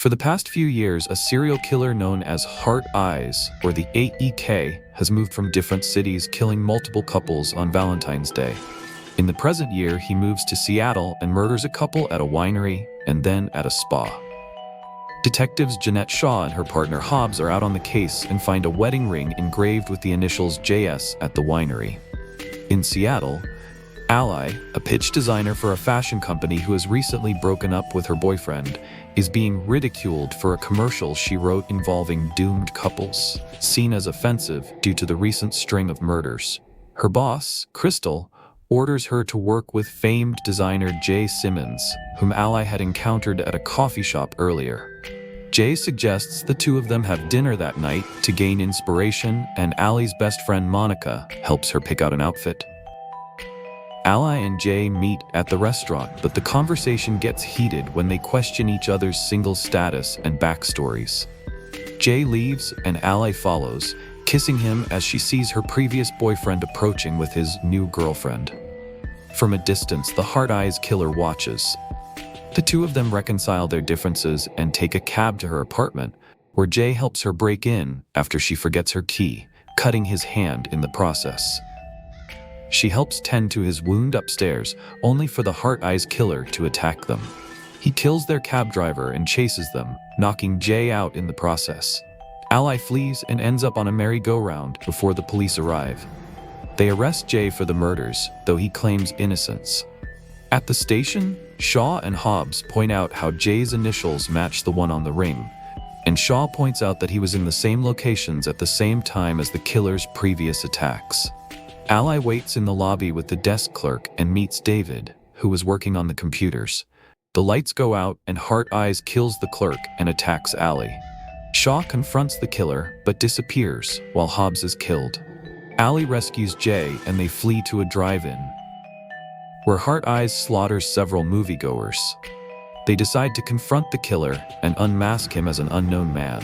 For the past few years, a serial killer known as Heart Eyes, or the AEK, has moved from different cities, killing multiple couples on Valentine's Day. In the present year, he moves to Seattle and murders a couple at a winery and then at a spa. Detectives Jeanette Shaw and her partner Hobbs are out on the case and find a wedding ring engraved with the initials JS at the winery. In Seattle, Ally, a pitch designer for a fashion company who has recently broken up with her boyfriend, is being ridiculed for a commercial she wrote involving doomed couples, seen as offensive due to the recent string of murders. Her boss, Crystal, orders her to work with famed designer Jay Simmons, whom Ally had encountered at a coffee shop earlier. Jay suggests the two of them have dinner that night to gain inspiration, and Ally's best friend Monica helps her pick out an outfit. Ally and Jay meet at the restaurant, but the conversation gets heated when they question each other's single status and backstories. Jay leaves and Ally follows, kissing him as she sees her previous boyfriend approaching with his new girlfriend. From a distance, the Heart Eyes killer watches. The two of them reconcile their differences and take a cab to her apartment, where Jay helps her break in after she forgets her key, cutting his hand in the process. She helps tend to his wound upstairs, only for the Heart Eyes killer to attack them. He kills their cab driver and chases them, knocking Jay out in the process. Ally flees and ends up on a merry-go-round before the police arrive. They arrest Jay for the murders, though he claims innocence. At the station, Shaw and Hobbs point out how Jay's initials match the one on the ring, and Shaw points out that he was in the same locations at the same time as the killer's previous attacks. Ally waits in the lobby with the desk clerk and meets David, who was working on the computers. The lights go out and Heart Eyes kills the clerk and attacks Ally. Shaw confronts the killer but disappears while Hobbs is killed. Ally rescues Jay and they flee to a drive-in, where Heart Eyes slaughters several moviegoers. They decide to confront the killer and unmask him as an unknown man.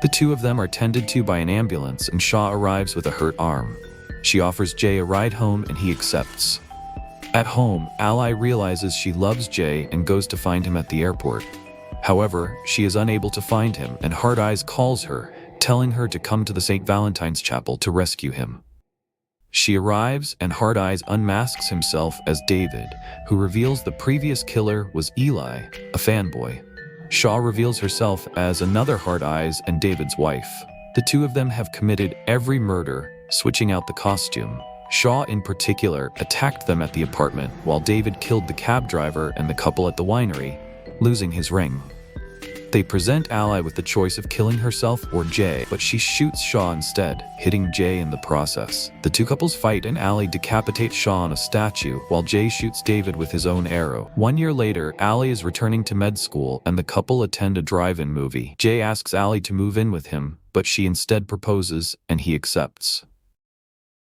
The two of them are tended to by an ambulance and Shaw arrives with a hurt arm. She offers Jay a ride home and he accepts. At home, Ally realizes she loves Jay and goes to find him at the airport. However, she is unable to find him and Heart Eyes calls her, telling her to come to the St. Valentine's Chapel to rescue him. She arrives and Heart Eyes unmasks himself as David, who reveals the previous killer was Eli, a fanboy. Shaw reveals herself as another Heart Eyes and David's wife. The two of them have committed every murder, switching out the costume. Shaw, in particular, attacked them at the apartment, while David killed the cab driver and the couple at the winery, losing his ring. They present Ally with the choice of killing herself or Jay, but she shoots Shaw instead, hitting Jay in the process. The two couples fight and Ally decapitates Shaw on a statue, while Jay shoots David with his own arrow. 1 year later, Ally is returning to med school and the couple attend a drive-in movie. Jay asks Ally to move in with him, but she instead proposes and he accepts.